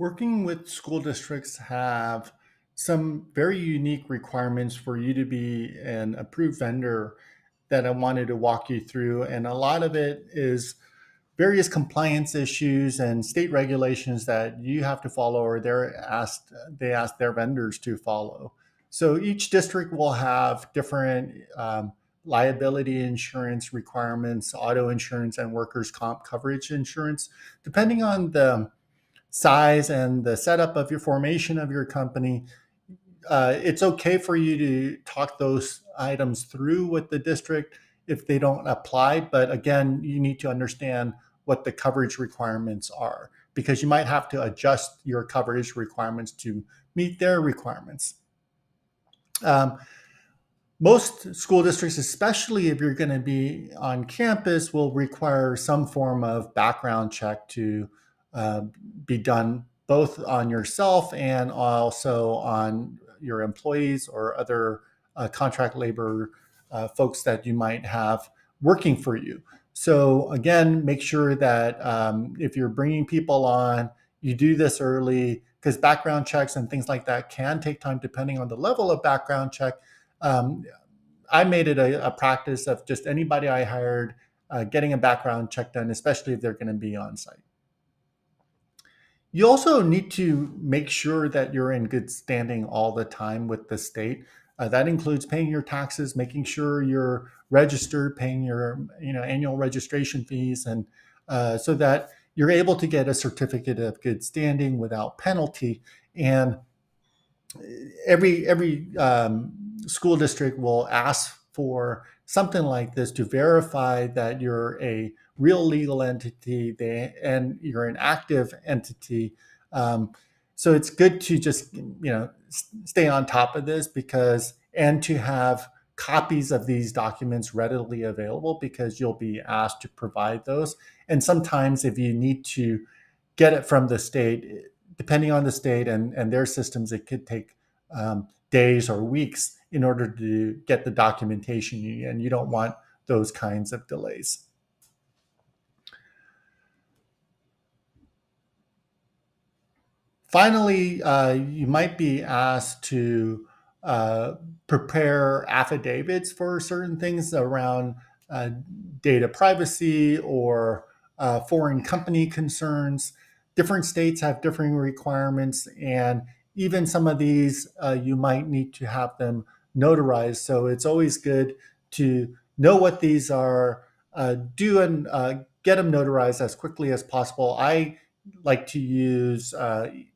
Working with school districts have some very unique requirements for you to be an approved vendor that I wanted to walk you through. And a lot of it is various compliance issues and state regulations that you have to follow or they ask their vendors to follow. So each district will have different liability insurance requirements, auto insurance, and workers' comp coverage insurance, depending on the size and the setup of your formation of your company. It's okay for you to talk those items through with the district if they don't apply. But again, you need to understand what the coverage requirements are because you might have to adjust your coverage requirements to meet their requirements. Um, Most school districts, especially if you're going to be on campus, will require some form of background check to uh, be done both on yourself and also on your employees or other contract labor folks that you might have working for you. So, again, make sure that if you're bringing people on, you do this early because background checks and things like that can take time depending on the level of background check. um, I made it a practice of just anybody I hired getting a background check done, especially if they're going to be on site. You also need to make sure that you're in good standing all the time with the state. That includes paying your taxes, making sure you're registered, paying your annual registration fees, and so that you're able to get a certificate of good standing without penalty. And every school district will ask for something like this to verify that you're a real legal entity and you're an active entity. Um, so it's good to just stay on top of this because and to have copies of these documents readily available because you'll be asked to provide those. And sometimes if you need to get it from the state, depending on the state and their systems, it could take days or weeks in order to get the documentation and you don't want those kinds of delays. Finally, you might be asked to uh, prepare affidavits for certain things around uh, data privacy or foreign company concerns. Different states have differing requirements, and even some of these you might need to have them notarized. So it's always good to know what these are, do and get them notarized as quickly as possible. I like to use an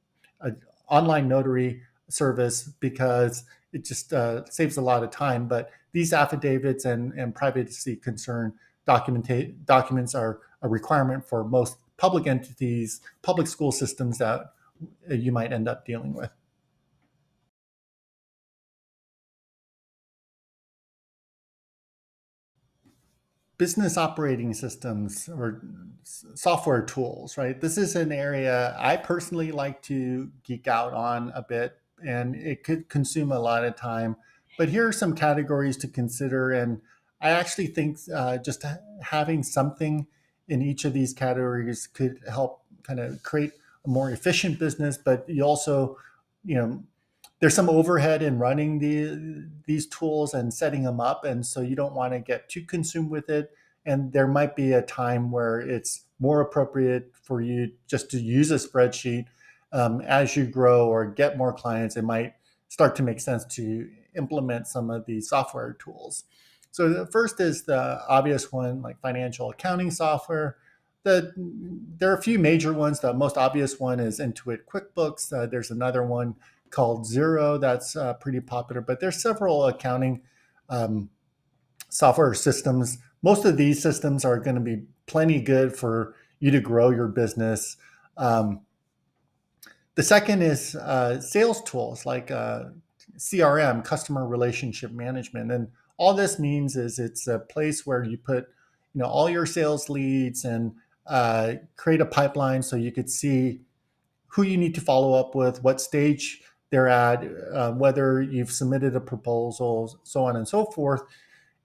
online notary service because it just saves a lot of time. But these affidavits and privacy concern documents are a requirement for most public entities, public school systems that you might end up dealing with. Business operating systems or software tools, right? This is an area I personally like to geek out on a bit, and it could consume a lot of time. But here are some categories to consider. And I actually think just having something in each of these categories could help kind of create a more efficient business. But you also, you know, there's some overhead in running these tools and setting them up, and so you don't want to get too consumed with it. And there might be a time where it's more appropriate for you just to use a spreadsheet. As you grow or get more clients, it might start to make sense to implement some of these software tools. So the first is the obvious one, like financial accounting software. There are a few major ones. The most obvious one is Intuit QuickBooks. There's another one called Zero that's pretty popular, but there's several accounting um, software systems. Most of these systems are going to be plenty good for you to grow your business. Um, the second is sales tools like CRM, customer relationship management, and all this means is it's a place where you put, all your sales leads and create a pipeline so you could see who you need to follow up with, what stage they're at, whether you've submitted a proposal, so on and so forth.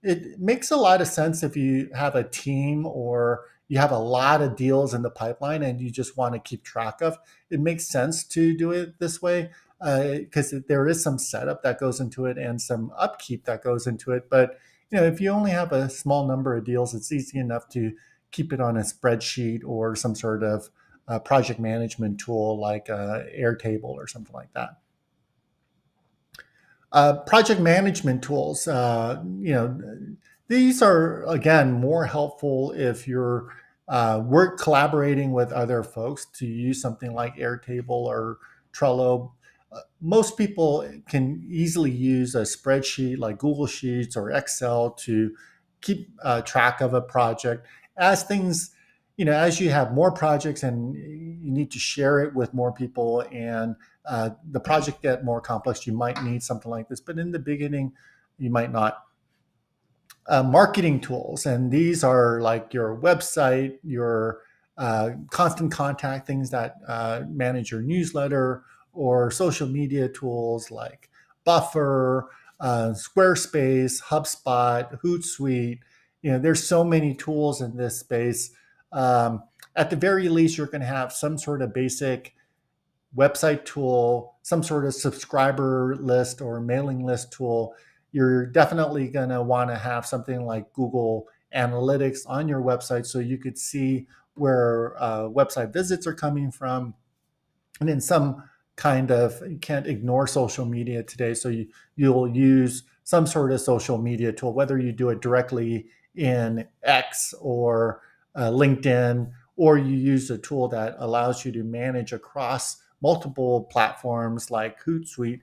It makes a lot of sense if you have a team or you have a lot of deals in the pipeline and you just want to keep track of, it makes sense to do it this way, because there is some setup that goes into it and some upkeep that goes into it. But if you only have a small number of deals, it's easy enough to keep it on a spreadsheet or some sort of project management tool like Airtable or something like that. Project management tools, these are again more helpful if you're work collaborating with other folks to use something like Airtable or Trello. Most people can easily use a spreadsheet like Google Sheets or Excel to keep track of a project. As things, as you have more projects and you need to share it with more people, and the project get more complex, you might need something like this. But in the beginning, you might not. Marketing tools, and these are like your website, your constant contact, things that manage your newsletter, or social media tools like Buffer, Squarespace, HubSpot, Hootsuite. There's so many tools in this space. At the very least, you're going to have some sort of basic website tool, some sort of subscriber list or mailing list tool. You're definitely going to want to have something like Google Analytics on your website so you could see where website visits are coming from. And then some kind of, you can't ignore social media today, so you'll use some sort of social media tool, whether you do it directly in X or LinkedIn, or you use a tool that allows you to manage across multiple platforms like Hootsuite.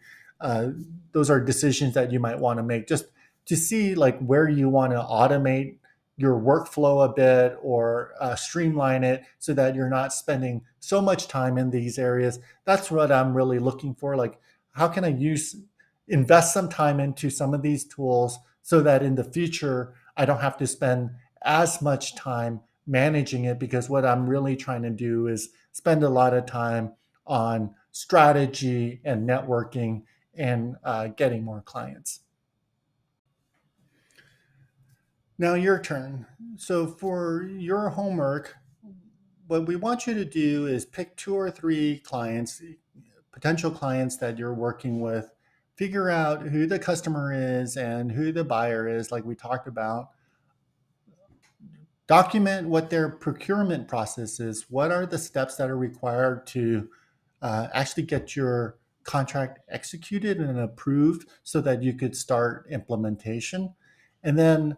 Those are decisions that you might want to make just to see like where you want to automate your workflow a bit or streamline it so that you're not spending so much time in these areas. That's what I'm really looking for. Like, how can I invest some time into some of these tools so that in the future I don't have to spend as much time managing it? Because what I'm really trying to do is spend a lot of time on strategy and networking and getting more clients. Now your turn. So for your homework, what we want you to do is pick 2 or 3 clients, potential clients that you're working with, figure out who the customer is and who the buyer is, like we talked about. Document what their procurement process is. What are the steps that are required to actually get your contract executed and approved so that you could start implementation? And then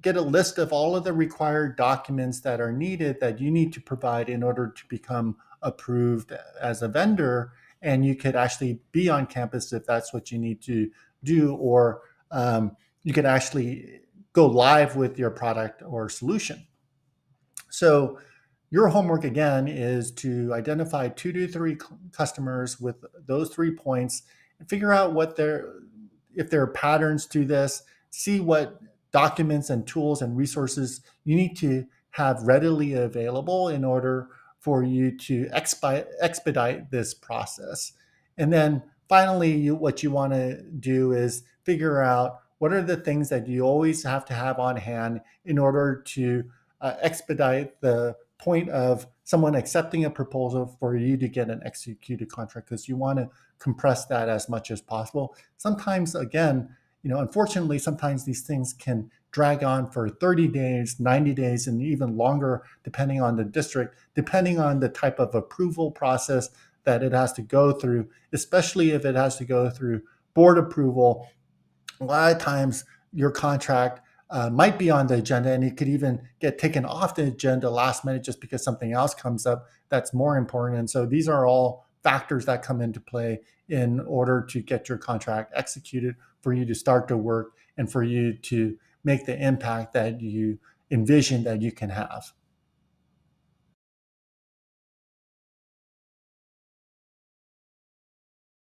get a list of all of the required documents that are needed that you need to provide in order to become approved as a vendor. And you could actually be on campus if that's what you need to do, or you could actually go live with your product or solution. So your homework again is to identify 2 to 3 customers with those 3 points and figure out if there are patterns to this, see what documents and tools and resources you need to have readily available in order for you to expedite this process. And then finally, what you want to do is figure out what are the things that you always have to have on hand in order to expedite the point of someone accepting a proposal for you to get an executed contract, because you want to compress that as much as possible. Sometimes, again, unfortunately, sometimes these things can drag on for 30 days, 90 days, and even longer, depending on the district, depending on the type of approval process that it has to go through, especially if it has to go through board approval. A lot of times your contract might be on the agenda, and it could even get taken off the agenda last minute just because something else comes up that's more important. And so these are all factors that come into play in order to get your contract executed, for you to start to work, and for you to make the impact that you envision that you can have.